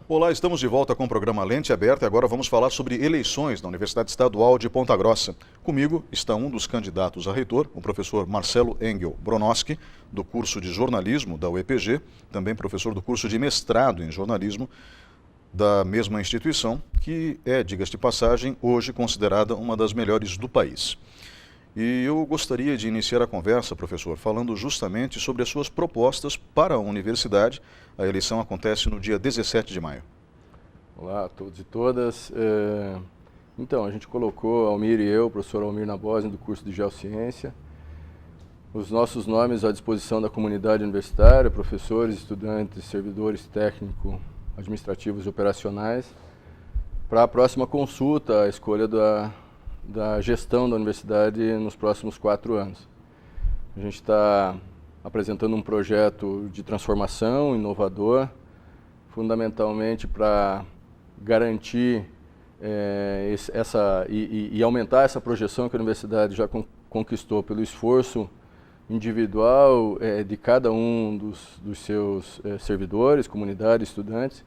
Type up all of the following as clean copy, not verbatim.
Olá, estamos de volta com o programa Lente Aberta e agora vamos falar sobre eleições na Universidade Estadual de Ponta Grossa. Comigo está um dos candidatos a reitor, o professor Marcelo Engel Bronoski, do curso de jornalismo da UEPG, também professor do curso de mestrado em jornalismo da mesma instituição, que é, diga-se de passagem, hoje considerada uma das melhores do país. E eu gostaria de iniciar a conversa, professor, falando justamente sobre as suas propostas para a universidade. A eleição acontece no dia 17 de maio. Olá a todos e todas. Então, a gente colocou, Almir e eu, o professor Almir Nabozzi, do curso de Geociência, os nossos nomes à disposição da comunidade universitária, professores, estudantes, servidores técnicos, administrativos e operacionais, para a próxima consulta, a escolha da gestão da universidade nos próximos 4 anos. A gente está apresentando um projeto de transformação inovador, fundamentalmente para garantir e aumentar essa projeção que a universidade já conquistou pelo esforço individual de cada um dos seus servidores, comunidade, estudantes.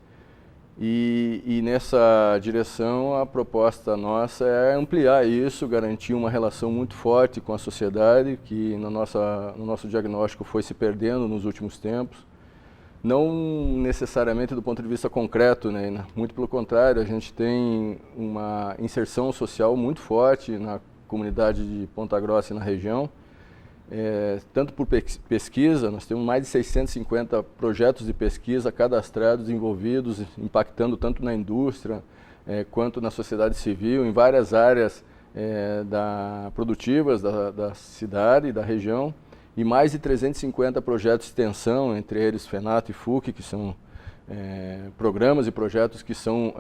E nessa direção, a proposta nossa é ampliar isso, garantir uma relação muito forte com a sociedade, que no nosso diagnóstico foi se perdendo nos últimos tempos. Não necessariamente do ponto de vista concreto, né? Muito pelo contrário, a gente tem uma inserção social muito forte na comunidade de Ponta Grossa e na região. Tanto por pesquisa, nós temos mais de 650 projetos de pesquisa cadastrados, envolvidos, impactando tanto na indústria quanto na sociedade civil, em várias áreas produtivas da cidade e da região, e mais de 350 projetos de extensão, entre eles FENATO e FUC, que são programas e projetos que são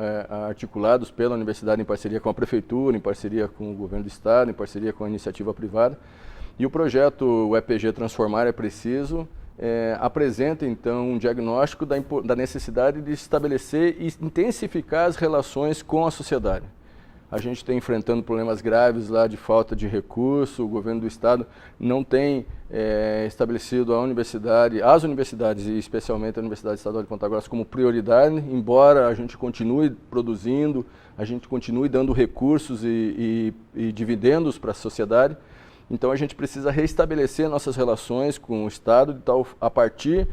articulados pela universidade em parceria com a prefeitura, em parceria com o governo do estado, em parceria com a iniciativa privada. E o projeto UEPG Transformar é Preciso apresenta, então, um diagnóstico da necessidade de estabelecer e intensificar as relações com a sociedade. A gente está enfrentando problemas graves lá de falta de recurso, o governo do estado não tem estabelecido as universidades, e especialmente a Universidade Estadual de Ponta Grossa, como prioridade, embora a gente continue produzindo, a gente continue dando recursos e dividendos para a sociedade. Então a gente precisa restabelecer nossas relações com o Estado a partir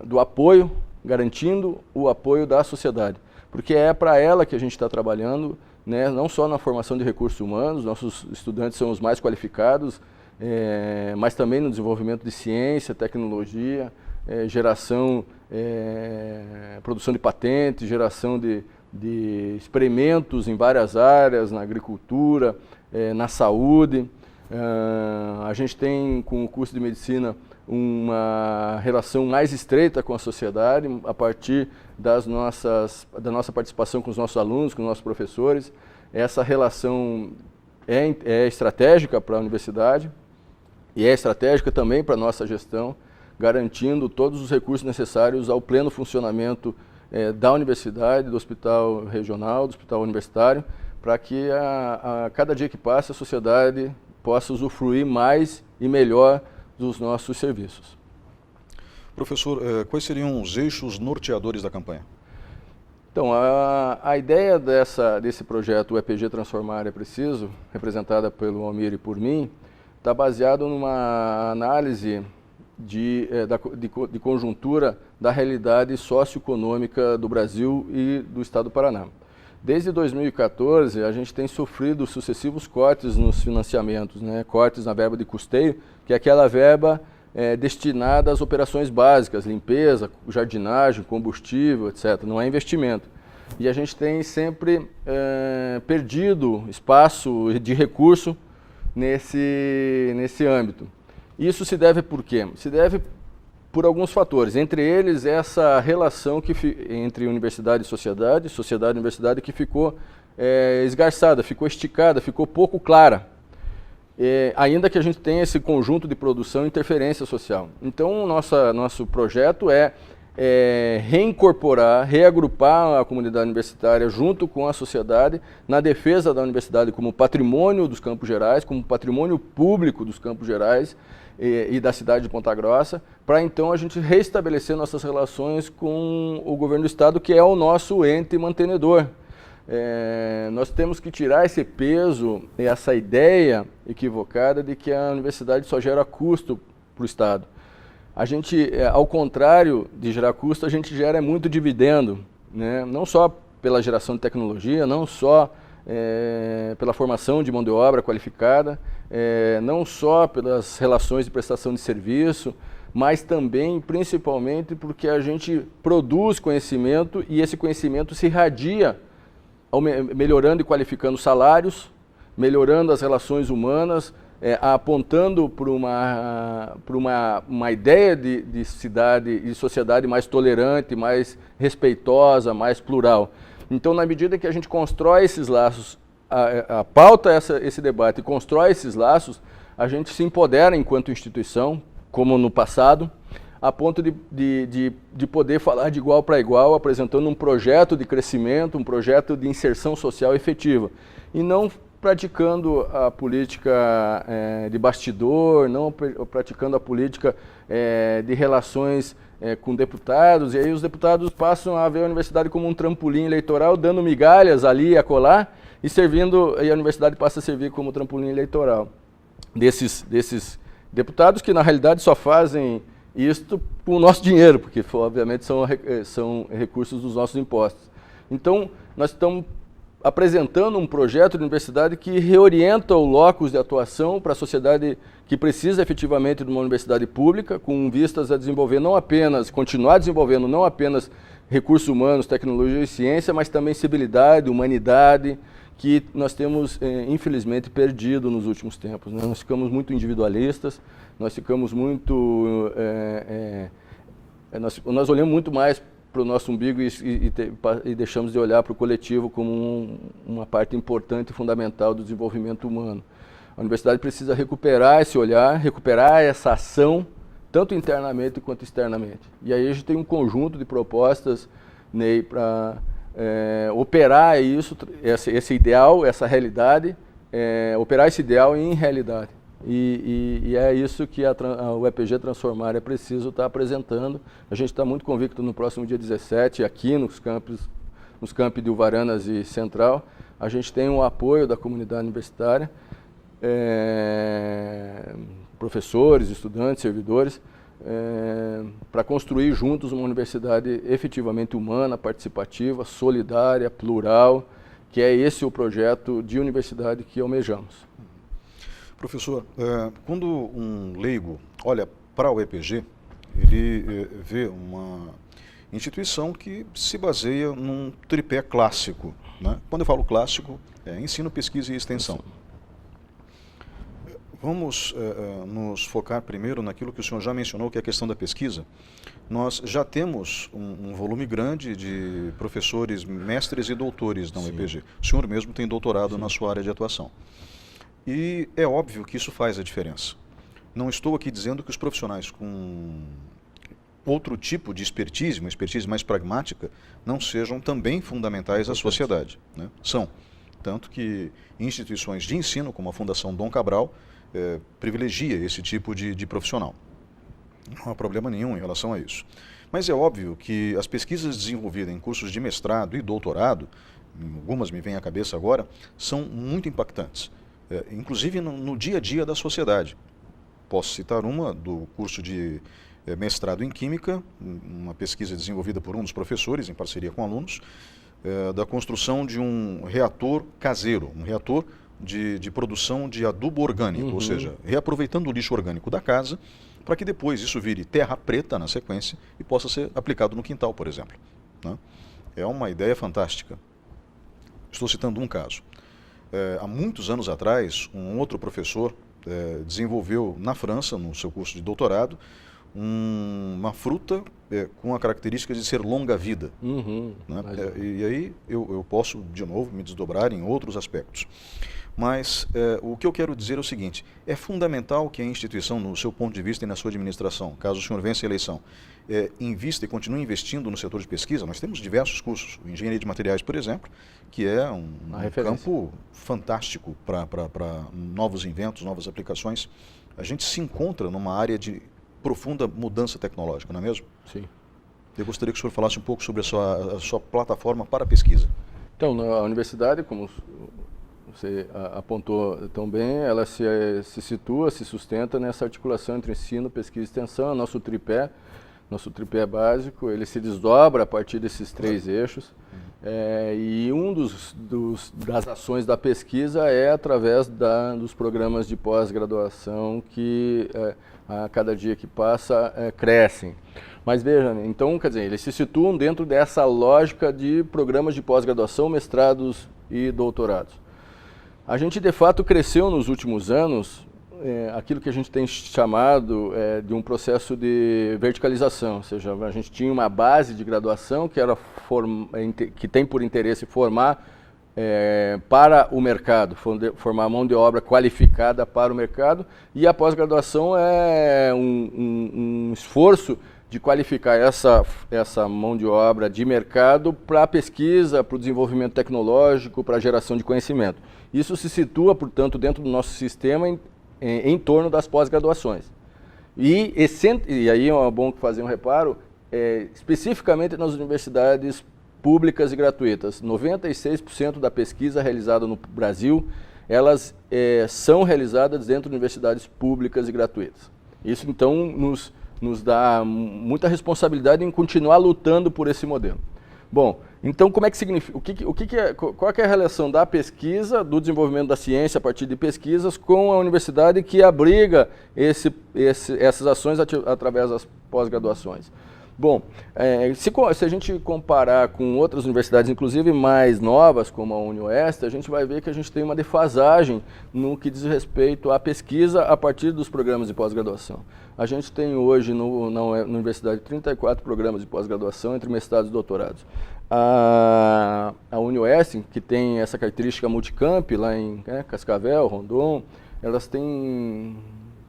do apoio, garantindo o apoio da sociedade. Porque é para ela que a gente está trabalhando, né, não só na formação de recursos humanos, nossos estudantes são os mais qualificados, mas também no desenvolvimento de ciência, tecnologia, produção de patentes, geração de experimentos em várias áreas, na agricultura, na saúde. A gente tem, com o curso de medicina, uma relação mais estreita com a sociedade, a partir da nossa participação com os nossos alunos, com os nossos professores. Essa relação é estratégica para a universidade e é estratégica também para a nossa gestão, garantindo todos os recursos necessários ao pleno funcionamento da universidade, do hospital regional, do hospital universitário, para que a cada dia que passa a sociedade possa usufruir mais e melhor dos nossos serviços. Professor, quais seriam os eixos norteadores da campanha? Então, a ideia desse projeto UEPG Transformar é Preciso, representada pelo Almir e por mim, está baseado numa análise de conjuntura da realidade socioeconômica do Brasil e do estado do Paraná. Desde 2014, a gente tem sofrido sucessivos cortes nos financiamentos, né? Cortes na verba de custeio, que é aquela verba destinada às operações básicas, limpeza, jardinagem, combustível, etc. Não é investimento. E a gente tem sempre perdido espaço de recurso nesse âmbito. Isso se deve por quê? Se deve por alguns fatores, entre eles essa relação entre universidade e sociedade e universidade, que ficou esgarçada, ficou esticada, ficou pouco clara, ainda que a gente tenha esse conjunto de produção e interferência social. Então, nosso projeto é reincorporar, reagrupar a comunidade universitária junto com a sociedade na defesa da universidade como patrimônio dos Campos Gerais, como patrimônio público dos Campos Gerais e da cidade de Ponta Grossa, para então a gente restabelecer nossas relações com o governo do estado, que é o nosso ente mantenedor. Nós temos que tirar esse peso, essa ideia equivocada de que a universidade só gera custo para o estado. A gente, ao contrário de gerar custo, a gente gera muito dividendo, né? Não só pela geração de tecnologia, não só pela formação de mão de obra qualificada, não só pelas relações de prestação de serviço, mas também, principalmente, porque a gente produz conhecimento e esse conhecimento se irradia, melhorando e qualificando salários, melhorando as relações humanas, apontando para uma ideia de cidade e de sociedade mais tolerante, mais respeitosa, mais plural. Então, na medida que a gente constrói esses laços, pauta esse debate e constrói esses laços, a gente se empodera enquanto instituição, como no passado, a ponto de poder falar de igual para igual, apresentando um projeto de crescimento, um projeto de inserção social efetiva. E não praticando a política de bastidor, não praticando a política de relações com deputados, e aí os deputados passam a ver a universidade como um trampolim eleitoral, dando migalhas ali e acolá, e a universidade passa a servir como trampolim eleitoral desses deputados que na realidade só fazem isto com o nosso dinheiro, porque obviamente são recursos dos nossos impostos. Então, nós estamos apresentando um projeto de universidade que reorienta o locus de atuação para a sociedade que precisa efetivamente de uma universidade pública, com vistas a desenvolver continuar desenvolvendo não apenas recursos humanos, tecnologia e ciência, mas também civilidade, humanidade, que nós temos, infelizmente, perdido nos últimos tempos, né? Nós ficamos muito individualistas, nós ficamos muito... nós olhamos muito mais para o nosso umbigo e deixamos de olhar para o coletivo como uma parte importante e fundamental do desenvolvimento humano. A universidade precisa recuperar esse olhar, recuperar essa ação, tanto internamente quanto externamente. E aí a gente tem um conjunto de propostas, Ney, para operar esse ideal, essa realidade, operar esse ideal em realidade. E é isso que o EPG Transformar é preciso estar apresentando. A gente está muito convicto no próximo dia 17, aqui nos campi de Uvaranas e Central. A gente tem o apoio da comunidade universitária, professores, estudantes, servidores, para construir juntos uma universidade efetivamente humana, participativa, solidária, plural, que é esse o projeto de universidade que almejamos. Professor, quando um leigo olha para o EPG, ele vê uma instituição que se baseia num tripé clássico, né? Quando eu falo clássico, ensino, pesquisa e extensão. Vamos nos focar primeiro naquilo que o senhor já mencionou, que é a questão da pesquisa. Nós já temos um volume grande de professores, mestres e doutores na UEPG. O senhor mesmo tem doutorado na sua área de atuação. E é óbvio que isso faz a diferença. Não estou aqui dizendo que os profissionais com outro tipo de expertise, uma expertise mais pragmática, não sejam também fundamentais à sociedade, né? São. Tanto que instituições de ensino, como a Fundação Dom Cabral, privilegia esse tipo de profissional. Não há problema nenhum em relação a isso. Mas é óbvio que as pesquisas desenvolvidas em cursos de mestrado e doutorado, algumas me vêm à cabeça agora, são muito impactantes. Inclusive no dia a dia da sociedade. Posso citar uma do curso de mestrado em Química, uma pesquisa desenvolvida por um dos professores, em parceria com alunos, da construção de um reator caseiro, um reator de produção de adubo orgânico, ou seja, reaproveitando o lixo orgânico da casa, para que depois isso vire terra preta na sequência e possa ser aplicado no quintal, por exemplo, né? É uma ideia fantástica. Estou citando um caso. Há muitos anos atrás, um outro professor desenvolveu na França, no seu curso de doutorado, uma fruta com a característica de ser longa-vida. Né? E aí eu posso, de novo, me desdobrar em outros aspectos. Mas o que eu quero dizer é o seguinte, é fundamental que a instituição, no seu ponto de vista e na sua administração, caso o senhor vença a eleição, invista e continue investindo no setor de pesquisa. Nós temos diversos cursos, engenharia de materiais, por exemplo, que é um campo fantástico para novos inventos, novas aplicações. A gente se encontra numa área de profunda mudança tecnológica, não é mesmo? Sim. Eu gostaria que o senhor falasse um pouco sobre a sua plataforma para pesquisa. Então, a universidade, como você apontou tão bem, ela se situa, se sustenta nessa articulação entre ensino, pesquisa e extensão. Nosso tripé básico, ele se desdobra a partir desses 3 eixos. E das ações da pesquisa é através dos programas de pós-graduação que a cada dia que passa crescem. Mas veja, então, quer dizer, eles se situam dentro dessa lógica de programas de pós-graduação, mestrados e doutorados. A gente, de fato, cresceu nos últimos anos aquilo que a gente tem chamado de um processo de verticalização, ou seja, a gente tinha uma base de graduação que tem por interesse formar para o mercado, formar mão de obra qualificada para o mercado, e a pós-graduação é um esforço de qualificar essa mão de obra de mercado para a pesquisa, para o desenvolvimento tecnológico, para a geração de conhecimento. Isso se situa, portanto, dentro do nosso sistema em torno das pós-graduações. E aí é bom fazer um reparo, especificamente nas universidades públicas e gratuitas. 96% da pesquisa realizada no Brasil, elas são realizadas dentro de universidades públicas e gratuitas. Isso, então, nos dá muita responsabilidade em continuar lutando por esse modelo. Bom, então como é que significa, qual é a relação da pesquisa, do desenvolvimento da ciência a partir de pesquisas com a universidade que abriga essas ações através das pós-graduações? Bom, se a gente comparar com outras universidades, inclusive mais novas, como a UniOeste, a gente vai ver que a gente tem uma defasagem no que diz respeito à pesquisa a partir dos programas de pós-graduação. A gente tem hoje na universidade 34 programas de pós-graduação entre mestrados e doutorados. A UniOeste, que tem essa característica multicamp lá em Cascavel, Rondon, elas têm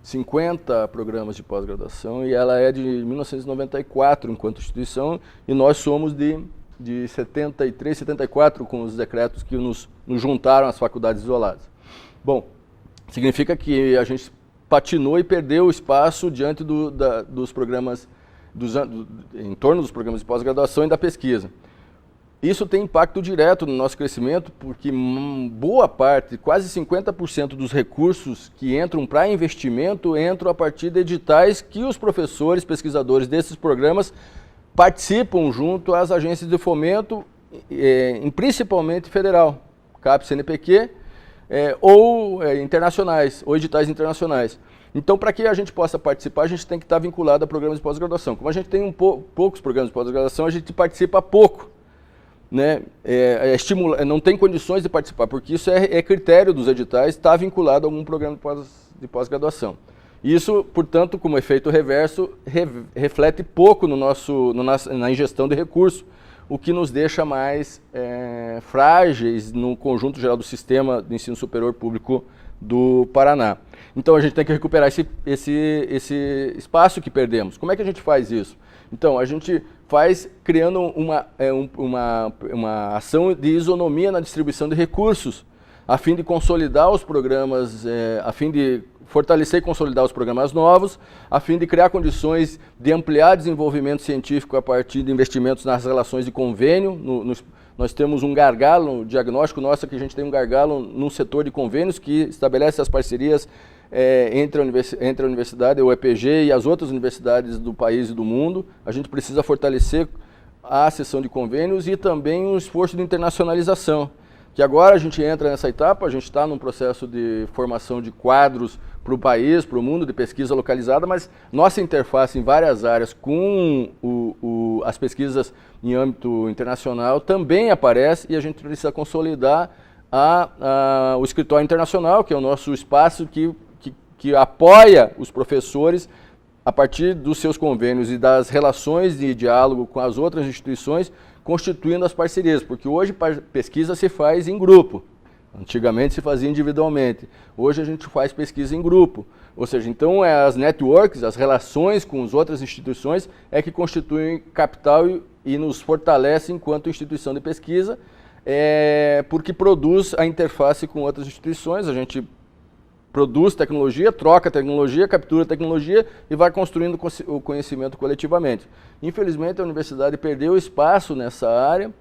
50 programas de pós-graduação e ela é de 1994 enquanto instituição, e nós somos de 73, 74 com os decretos que nos juntaram às faculdades isoladas. Bom, significa que a gente patinou e perdeu o espaço diante dos programas, em torno dos programas de pós-graduação e da pesquisa. Isso tem impacto direto no nosso crescimento, porque boa parte, quase 50% dos recursos que entram para investimento entram a partir de editais que os professores, pesquisadores desses programas participam junto às agências de fomento, principalmente federal, CAPES, CNPq, ou internacionais, ou editais internacionais. Então, para que a gente possa participar, a gente tem que estar vinculado a programas de pós-graduação. Como a gente tem poucos programas de pós-graduação, a gente participa pouco. Não tem condições de participar, porque isso é critério dos editais, está vinculado a algum programa de pós-graduação. Isso, portanto, como efeito reverso, reflete pouco na ingestão de recursos, o que nos deixa mais frágeis no conjunto geral do sistema de ensino superior público do Paraná. Então a gente tem que recuperar esse espaço que perdemos. Como é que a gente faz isso? Então, a gente faz criando uma ação de isonomia na distribuição de recursos, a fim de consolidar os programas, a fim de fortalecer e consolidar os programas novos, a fim de criar condições de ampliar desenvolvimento científico a partir de investimentos nas relações de convênio. Nós temos um gargalo, o diagnóstico nosso é que a gente tem um gargalo no setor de convênios que estabelece as parcerias entre a universidade, o EPG e as outras universidades do país e do mundo. A gente precisa fortalecer a seção de convênios e também um esforço de internacionalização, que agora a gente entra nessa etapa, a gente está num processo de formação de quadros para o país, para o mundo, de pesquisa localizada, mas nossa interface em várias áreas com as pesquisas em âmbito internacional também aparece, e a gente precisa consolidar o escritório internacional, que é o nosso espaço que apoia os professores a partir dos seus convênios e das relações de diálogo com as outras instituições, constituindo as parcerias, porque hoje pesquisa se faz em grupo, Antigamente se fazia individualmente, hoje a gente faz pesquisa em grupo. Ou seja, então as networks, as relações com as outras instituições é que constituem capital e nos fortalece enquanto instituição de pesquisa, porque produz a interface com outras instituições, a gente produz tecnologia, troca tecnologia, captura tecnologia e vai construindo o conhecimento coletivamente. Infelizmente a universidade perdeu espaço nessa área,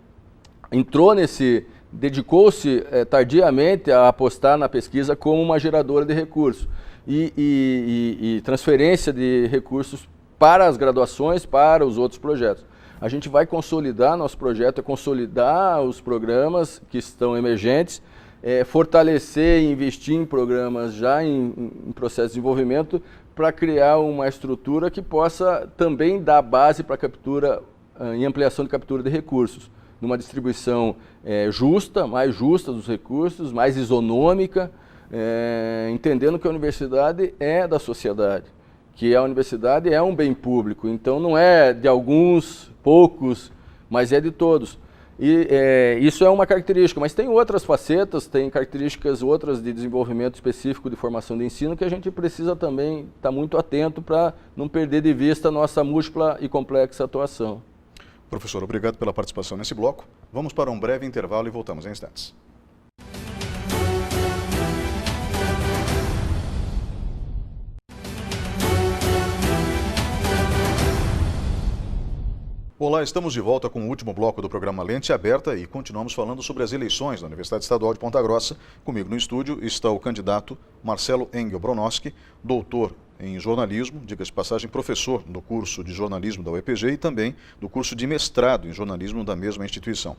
dedicou-se tardiamente a apostar na pesquisa como uma geradora de recursos e transferência de recursos para as graduações, para os outros projetos. A gente vai consolidar nosso projeto, consolidar os programas que estão emergentes, fortalecer e investir em programas já em processo de desenvolvimento para criar uma estrutura que possa também dar base para a captura e ampliação de captura de recursos, numa distribuição justa, mais justa dos recursos, mais isonômica, entendendo que a universidade é da sociedade, que a universidade é um bem público, então não é de alguns, poucos, mas é de todos. E isso é uma característica, mas tem outras facetas, tem características outras de desenvolvimento específico de formação de ensino que a gente precisa também estar muito atento para não perder de vista a nossa múltipla e complexa atuação. Professor, obrigado pela participação nesse bloco. Vamos para um breve intervalo e voltamos em instantes. Olá, estamos de volta com o último bloco do programa Lente Aberta e continuamos falando sobre as eleições da Universidade Estadual de Ponta Grossa. Comigo no estúdio está o candidato Marcelo Engel Bronowski, doutor em jornalismo, diga-se de passagem, professor do curso de jornalismo da UEPG e também do curso de mestrado em jornalismo da mesma instituição.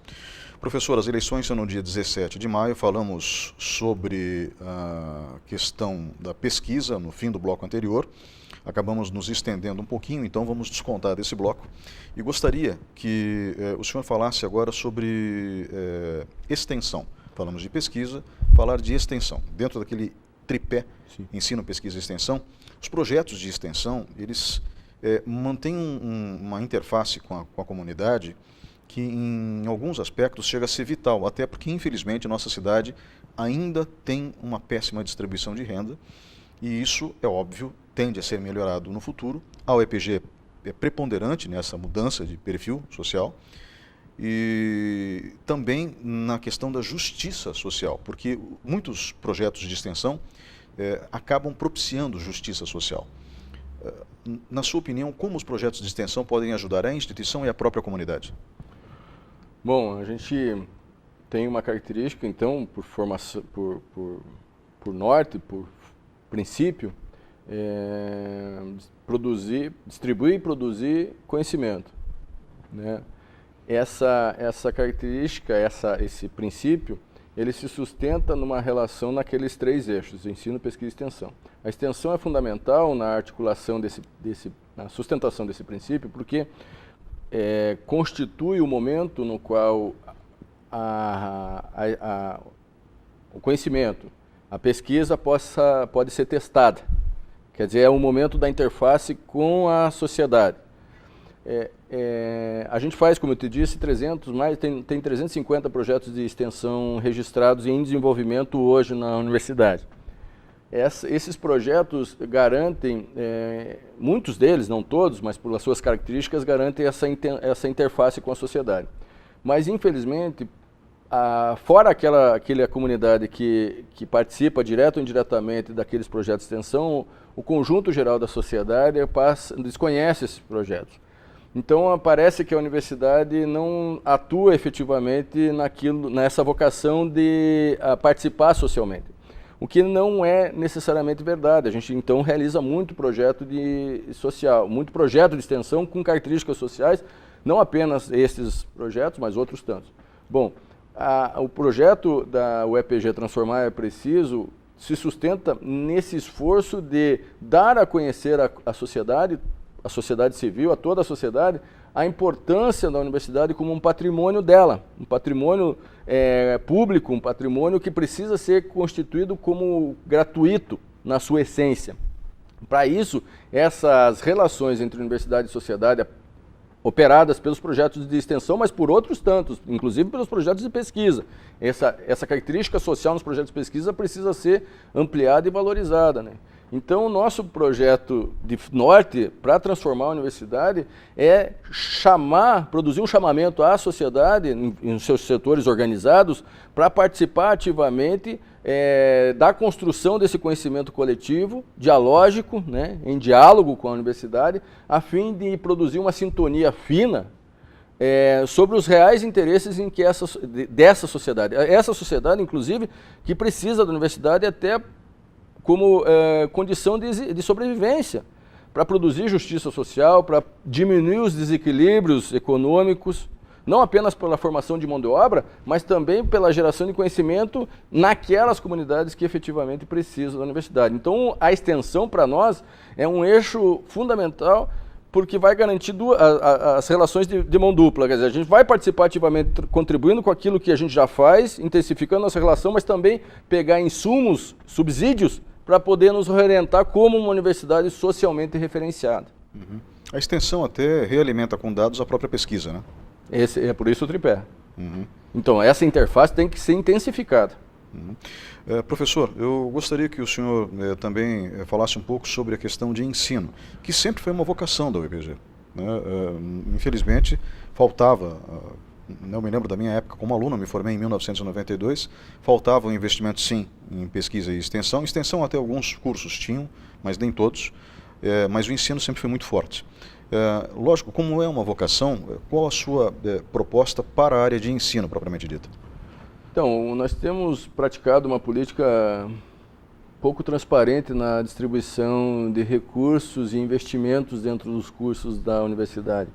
Professor, as eleições são no dia 17 de maio, falamos sobre a questão da pesquisa no fim do bloco anterior. Acabamos nos estendendo um pouquinho, então vamos descontar desse bloco. E gostaria que o senhor falasse agora sobre extensão. Falamos de pesquisa, falar de extensão. Dentro daquele tripé, sim, ensino, pesquisa e extensão, os projetos de extensão, eles mantêm uma interface com a comunidade que em alguns aspectos chega a ser vital, até porque infelizmente nossa cidade ainda tem uma péssima distribuição de renda e isso, é óbvio, tende a ser melhorado no futuro. A UEPG é preponderante nessa mudança de perfil social e também na questão da justiça social, porque muitos projetos de extensão acabam propiciando justiça social. Na sua opinião, como os projetos de extensão podem ajudar a instituição e a própria comunidade? Bom, a gente tem uma característica, então, por formação, por norte, por princípio, distribuir e produzir conhecimento, né? Essa característica, esse princípio, ele se sustenta numa relação naqueles três eixos, ensino, pesquisa e extensão. A extensão é fundamental na articulação na sustentação desse princípio, porque constitui o momento no qual o conhecimento, a pesquisa pode ser testada. Quer dizer, é o momento da interface com a sociedade. A gente faz, como eu te disse, tem 350 projetos de extensão registrados e em desenvolvimento hoje na universidade. Esses projetos garantem, muitos deles, não todos, mas por suas características, garantem essa interface com a sociedade. Mas, infelizmente, fora aquela comunidade que participa direto ou indiretamente daqueles projetos de extensão, o conjunto geral da sociedade desconhece esses projetos. Então, parece que a universidade não atua efetivamente nessa vocação de participar socialmente, o que não é necessariamente verdade. A gente, então, realiza muito projeto de extensão com características sociais, não apenas esses projetos, mas outros tantos. Bom, o projeto da UEPG Transformar é Preciso se sustenta nesse esforço de dar a conhecer a sociedade civil, a toda a sociedade, a importância da universidade como um patrimônio dela, um patrimônio público, um patrimônio que precisa ser constituído como gratuito na sua essência. Para isso, essas relações entre universidade e sociedade, operadas pelos projetos de extensão, mas por outros tantos, inclusive pelos projetos de pesquisa. Essa característica social nos projetos de pesquisa precisa ser ampliada e valorizada, né? Então, o nosso projeto de norte para transformar a universidade é produzir um chamamento à sociedade, em seus setores organizados, para participar ativamente da construção desse conhecimento coletivo, dialógico, né, em diálogo com a universidade, a fim de produzir uma sintonia fina sobre os reais interesses dessa sociedade. Essa sociedade, inclusive, que precisa da universidade até como condição de sobrevivência, para produzir justiça social, para diminuir os desequilíbrios econômicos, não apenas pela formação de mão de obra, mas também pela geração de conhecimento naquelas comunidades que efetivamente precisam da universidade. Então, a extensão, para nós, é um eixo fundamental, porque vai garantir as relações de mão dupla. Quer dizer, a gente vai participar ativamente, contribuindo com aquilo que a gente já faz, intensificando nossa relação, mas também pegar insumos, subsídios, para poder nos orientar como uma universidade socialmente referenciada. Uhum. A extensão até realimenta com dados a própria pesquisa, né? É por isso o tripé. Uhum. Então, essa interface tem que ser intensificada. Uhum. Professor, eu gostaria que o senhor também falasse um pouco sobre a questão de ensino, que sempre foi uma vocação da UEPG, né? Infelizmente, faltava... Não me lembro da minha época como aluno, me formei em 1992, faltava um investimento sim em pesquisa e extensão. Extensão até alguns cursos tinham, mas nem todos, mas o ensino sempre foi muito forte. Lógico, como é uma vocação, qual a sua proposta para a área de ensino propriamente dita? Então, nós temos praticado uma política pouco transparente na distribuição de recursos e investimentos dentro dos cursos da universidade.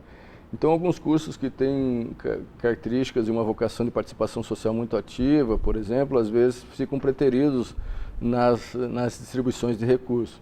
Então, alguns cursos que têm características de uma vocação de participação social muito ativa, por exemplo, às vezes ficam preteridos nas distribuições de recursos.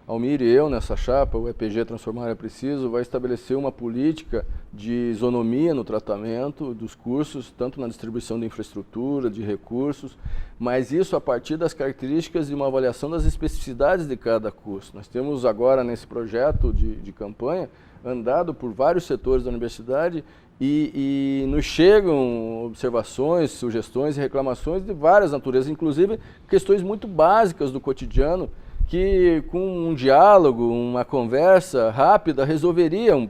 Almir e eu, nessa chapa, o EPG Transformar é Preciso, vai estabelecer uma política de isonomia no tratamento dos cursos, tanto na distribuição de infraestrutura, de recursos, mas isso a partir das características de uma avaliação das especificidades de cada curso. Nós temos agora, nesse projeto de campanha, andado por vários setores da universidade e nos chegam observações, sugestões e reclamações de várias naturezas, inclusive questões muito básicas do cotidiano, que com um diálogo, uma conversa rápida resolveriam.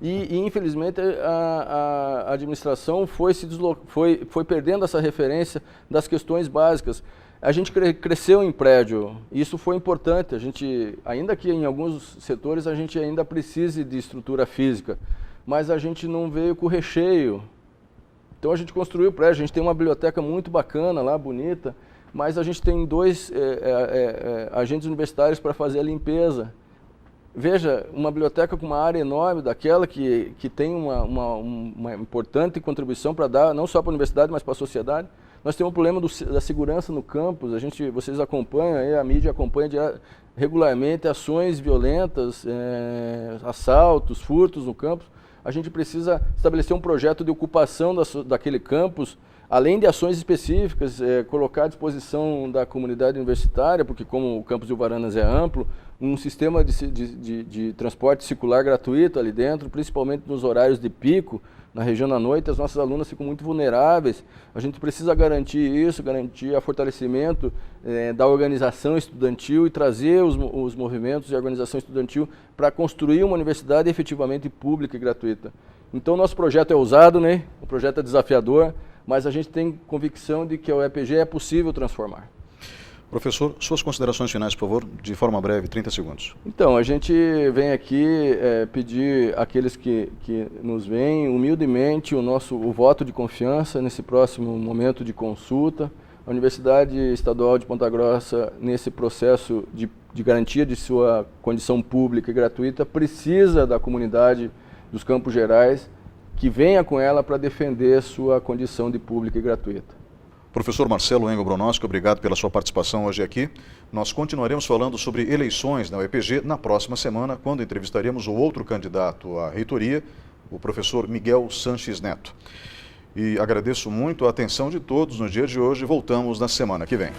E infelizmente a administração foi perdendo essa referência das questões básicas. A gente cresceu em prédio, isso foi importante. Ainda que em alguns setores a gente ainda precise de estrutura física, mas a gente não veio com recheio. Então a gente construiu o prédio, a gente tem uma biblioteca muito bacana lá, bonita, mas a gente tem 2 agentes universitários para fazer a limpeza. Veja, uma biblioteca com uma área enorme daquela que tem uma importante contribuição para dar, não só para a universidade, mas para a sociedade. Nós temos o problema da segurança no campus, vocês acompanham, a mídia acompanha regularmente ações violentas, assaltos, furtos no campus. A gente precisa estabelecer um projeto de ocupação daquele campus, além de ações específicas, colocar à disposição da comunidade universitária, porque como o campus de Uvaranas é amplo, um sistema de transporte circular gratuito ali dentro, principalmente nos horários de pico, na região da noite, as nossas alunas ficam muito vulneráveis. A gente precisa garantir isso, garantir o fortalecimento da organização estudantil e trazer os movimentos e a organização estudantil para construir uma universidade efetivamente pública e gratuita. Então, nosso projeto é ousado, né? O projeto é desafiador, mas a gente tem convicção de que o EPG é possível transformar. Professor, suas considerações finais, por favor, de forma breve, 30 segundos. Então, a gente vem aqui pedir àqueles que nos veem, humildemente, o voto de confiança nesse próximo momento de consulta. A Universidade Estadual de Ponta Grossa, nesse processo de garantia de sua condição pública e gratuita, precisa da comunidade dos Campos Gerais, que venha com ela para defender sua condição de pública e gratuita. Professor Marcelo Engel Bronowski, obrigado pela sua participação hoje aqui. Nós continuaremos falando sobre eleições na UEPG na próxima semana, quando entrevistaremos o outro candidato à reitoria, o professor Miguel Sanches Neto. E agradeço muito a atenção de todos no dia de hoje. Voltamos na semana que vem.